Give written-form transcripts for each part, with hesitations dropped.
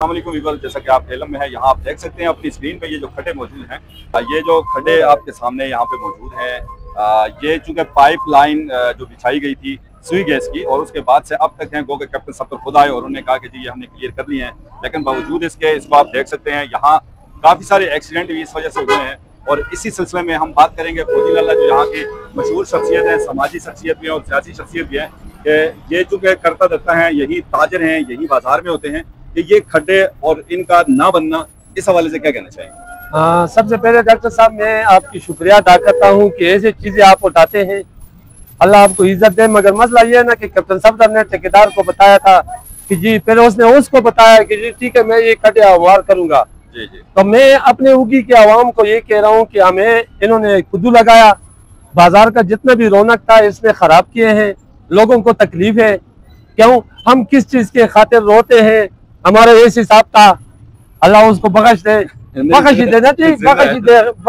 Weaver, जैसा कि आप एलम में है, यहाँ आप देख सकते हैं अपनी स्क्रीन पे ये जो खड्डे मौजूद हैं, ये जो खड्डे आपके सामने यहाँ पे मौजूद हैं, ये चूंकि पाइपलाइन जो बिछाई गई थी सुई गैस की, और उसके बाद से अब तक हैं गो के कैप्टन साहब तो खुद आए और उन्होंने कहा कि जी ये हमने क्लियर कर लिए हैं, लेकिन बावजूद इसके इसको आप देख सकते हैं यहाँ काफ़ी सारे एक्सीडेंट भी इस वजह से हुए हैं। और इसी सिलसिले में हम बात करेंगे फौजी लाला जो यहाँ की मशहूर शख्सियत है, समाजी शख्सियत भी है और सियासी शख्सियत भी है, कि ये चूँकि करता धरता है, यही ताजर हैं, यही बाजार में होते हैं, कि ये खड्डे और इनका ना बनना, इस हवाले से क्या कहना चाहिए? सबसे पहले डॉक्टर साहब मैं आपकी शुक्रिया अदा करता हूँ कि ऐसी चीज़ें आप उठाते हैं, अल्लाह आपको इज्जत दे। मगर मसला ये है ना कि कैप्टन सफदर ने ठेकेदार को बताया था कि जी, पहले उसने उसको बताया कि जी ठीक है मैं ये खड्डे हमवार करूँगा। तो मैं अपने उगी के आवाम को ये कह रहा हूँ कि हमें इन्होंने खुदू लगाया, बाजार का जितना भी रौनक था इसने खराब किए हैं, लोगों को तकलीफ है। क्यों हम किस चीज़ के खातिर रोते हैं? हमारा ये हिसाब था, अल्लाह उसको बख्श दे,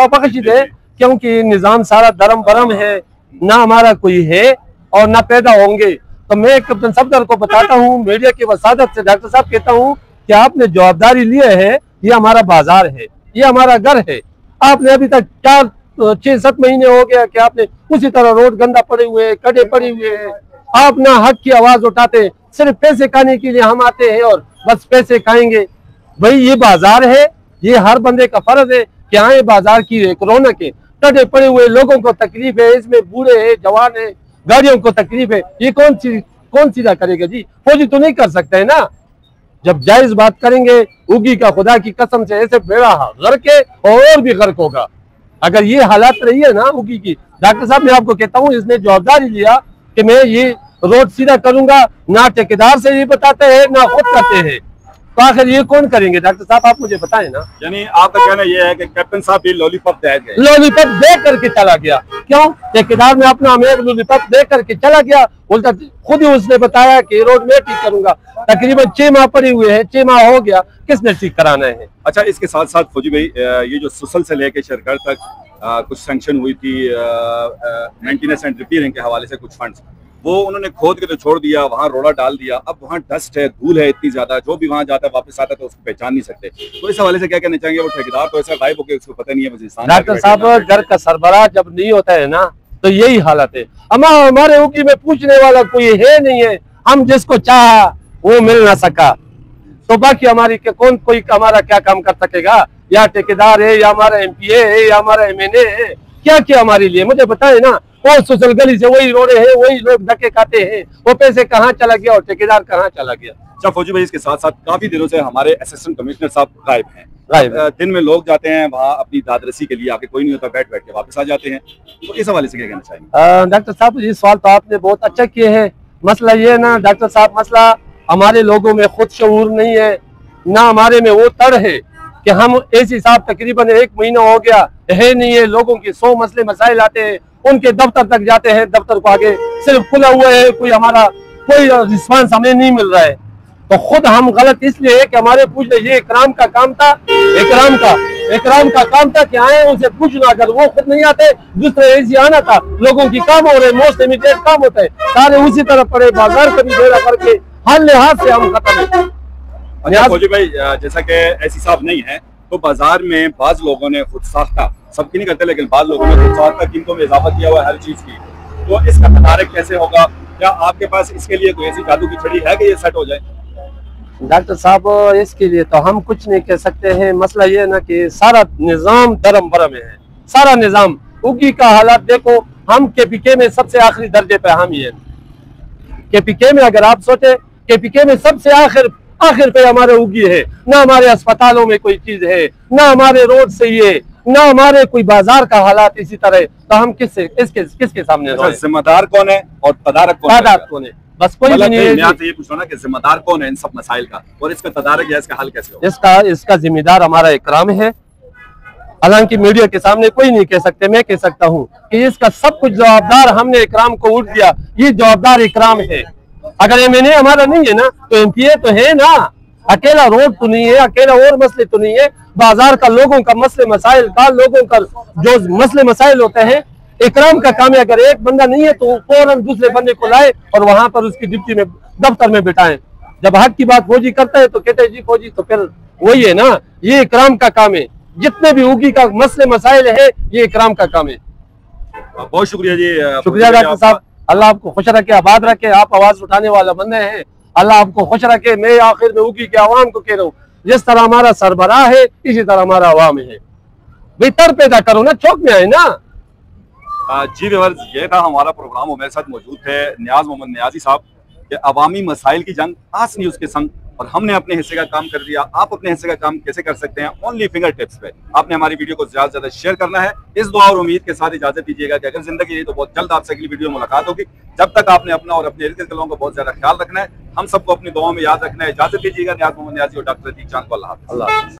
बख्श दे, क्योंकि निज़ाम सारा दरम बरम है, ना हमारा कोई है और ना पैदा होंगे। तो मैं कैप्टन सफदर को बताता हूँ, मीडिया की वसादत से डॉक्टर साहब कहता हूँ कि आपने जवाबदारी लिए है, ये हमारा बाजार है, ये हमारा घर है। आपने अभी तक 4-6-7 महीने हो गया कि आपने उसी तरह रोड गंदा पड़े हुए, कड़े पड़े हुए हैं। आप ना हक की आवाज उठाते, सिर्फ पैसे खाने के लिए हम आते हैं और बस पैसे खाएंगे। भाई ये बाजार है, ये हर बंदे का फर्ज है कि हाँ ये बाजार की एक रौनक है। टडे पड़े हुए लोगों को तकलीफ है, इसमें बूढ़े हैं, जवान है, गाड़ियों को तकलीफ है, ये कौन सीधा करेगा जी? फौजी तो नहीं कर सकते है ना। जब जायज बात करेंगे, उगी का खुदा की कसम से ऐसे बेड़ा गर्क है और भी गर्क होगा अगर ये हालात रही है ना उगी की। डॉक्टर साहब मैं आपको कहता हूँ, इसने जवाबदारी लिया कि मैं ये रोड सीधा करूंगा, ना ठेकेदार से ये बताते हैं ना खुद करते हैं, तो आखिर ये कौन करेंगे? डॉक्टर साहब आप मुझे बताएं ना। यानी आपका कहना यह है कि कैप्टन साहब भी लॉलीपॉप दे करके चला गया। क्यों? ठेकेदार ने अपना हमें लॉलीपॉप दे करके चला गया, बोलता खुद ही उसने बताया कि रोड में ठीक करूंगा। तकरीबन 6 माह पड़े हुए हैं, 6 माह हो गया, किसने ठीक कराना है? अच्छा, इसके साथ साथ फौजी भाई, ये जो सुसल से लेके शरगर तक कुछ सैंक्शन हुई थी मेंटेनेंस एंड रिपेयरिंग के हवाले से, कुछ फंड्स वो उन्होंने खोद के तो छोड़ दिया, वहाँ रोड़ा डाल दिया। अब वहाँ डस्ट है, धूल है इतनी ज्यादा, जो भी वहाँ जाता है वापस आता है तो उसको पहचान नहीं सकते। तो इस हवाले से क्या कहना चाहेंगे? वो ठेकेदार तो ऐसा गायब हो गया, उसको पता नहीं है। डॉक्टर साहब घर का सरबराह जब नहीं होता है ना, तो यही हालत है। हमारे उगी में पूछने वाला कोई है नहीं है, हम जिसको चाहा वो मिल ना सका, तो बाकी हमारी कोई हमारा क्या काम कर सकेगा? या ठेकेदार है, या हमारा MPA है, या हमारा MNA है, क्या क्या हमारे लिए मुझे बताए ना। वो सोशल गली से वही रोडे हैं, वही लोग धक्के खाते हैं, वो पैसे कहाँ चला गया और ठेकेदार कहाँ चला गया? अच्छा फौजी भाई, इसके साथ साथ काफी दिनों से हमारे असिस्टेंट कमिश्नर साहब गायब हैं। दिन में लोग जाते हैं वहाँ अपनी दादरसी के लिए, आके कोई नहीं होता, बैठ के वापस आ जाते हैं। तो इस हवाले से क्या कहना चाहिए? डॉक्टर साहब ये सवाल तो आपने बहुत अच्छा किए हैं। मसला ये है ना डॉक्टर साहब, मसला हमारे लोगों में खुद शऊर नहीं है, ना हमारे में वो तड़ है कि हम ऐसी साहब तकरीबन 1 महीना हो गया है नहीं है। लोगों के 100 मसले मसाइल आते हैं, उनके दफ्तर तक जाते हैं, दफ्तर को आगे सिर्फ खुला हुआ है, कोई रिस्पांस हमें नहीं मिल रहा है। तो खुद हम गलत इसलिए है कि हमारे पूछने ये इकराम का काम था, इकराम का काम था कि आए उनसे पूछना, अगर वो खुद नहीं आते दूसरे ऐसी आना था। लोगों की काम हो रहे, मोस्ट इमीडिएट काम होता है, सारे उसी तरह पड़े, बाजार कभी बेड़ा करके हर लिहाज से हम खत्म है। अच्छा फौजी भाई, जैसा कि ऐसी साहब नहीं है, तो बाजार में बाज लोगों ने खुद साख्ता, सबकी नहीं करते लेकिन बाज लोगों ने खुद साख्ता कीमतों में इजाफा किया हुआ है हर चीज की। तो इसका तदारक कैसे होगा? क्या आपके पास इसके लिए कोई ऐसी जादू की छड़ी है कि ये सेट हो जाए? डॉक्टर साहब इसके लिए तो हम कुछ नहीं कह सकते हैं। मसला ये है ना कि सारा निजाम दरम बरम है, सारा निजाम। उगी का हालात देखो, हम KPK में सबसे आखिरी दर्जे पे हम ही है। KPK में अगर आप सोचे, KPK में सबसे आखिर पे हमारे उगी है। ना हमारे अस्पतालों में कोई चीज है, ना हमारे रोड सही है, ना हमारे कोई बाजार का हालात इसी तरह। तो हम किसके सामने? जिम्मेदार कौन है और तदारक कौन है? बस कोई नहीं है। मैं आपसे ये पूछना ना कि जिम्मेदार कौन है इन सब मसाइल का, और इसका तदारक या इसका हल कैसे होगा? इसका जिम्मेदार हमारा इकराम है। हालांकि मीडिया के सामने कोई नहीं कह सकते, मैं कह सकता हूँ कि इसका सब कुछ जवाबदार हमने इकराम को उठ दिया। ये जवाबदार इकराम है। अगर MNA हमारा नहीं है ना, तो MPA तो है ना। अकेला रोड तो नहीं है, अकेला और मसले तो नहीं है। बाजार का लोगों का मसले मसाइल का, लोगों का जो मसले मसाइल होते हैं, इकराम का काम है। अगर एक बंदा नहीं है तो फौरन दूसरे बंदे को लाए और वहां पर उसकी ड्यूटी में दफ्तर में बिठाएं। जब हक की बात फौजी करता है तो कहते हैं जी फौजी तो फिर वही है ना, ये इकराम का काम है। जितने भी उगी का मसले मसाइल है ये इकराम का काम है। बहुत शुक्रिया जी। शुक्रिया डॉक्टर साहब, अल्लाह आपको खुश रखे, आबाद रखे। आप आवाज उठाने वाला बंदे हैं, अल्लाह आपको खुश रखे। मैं आखिर में उगी के आवाम को कह रहा हूँ, जिस तरह हमारा सरबराह है इसी तरह हमारा अवाम है। बेहतर पैदा करो ना, चौक में आए ना। जी व्यूअर्स, ये था हमारा प्रोग्राम। हमारे साथ मौजूद थे नियाज मोहम्मद नियाजी साहब के अवामी मसाइल की जंग आस न्यूज के संग, और हमने अपने हिस्से का काम कर दिया। आप अपने हिस्से का काम कैसे कर सकते हैं? ओनली फिंगर टिप्स पे। आपने हमारी वीडियो को ज्यादा से ज्यादा शेयर करना है। इस दुआ और उम्मीद के साथ इजाजत दीजिएगा कि अगर जिंदगी रही तो बहुत जल्द आपसे अगली वीडियो मुलाकात होगी। जब तक आपने अपना और अपने इर्द गिर्द के लोगों का बहुत ज्यादा ख्याल रखना है। हम सबको अपनी दुआओं में याद रखना है। इजाजत दीजिएगा। नियाज मोहम्मद नियाजी और डॉक्टर अतीक चांद को अल्लाह हाफ़िज़।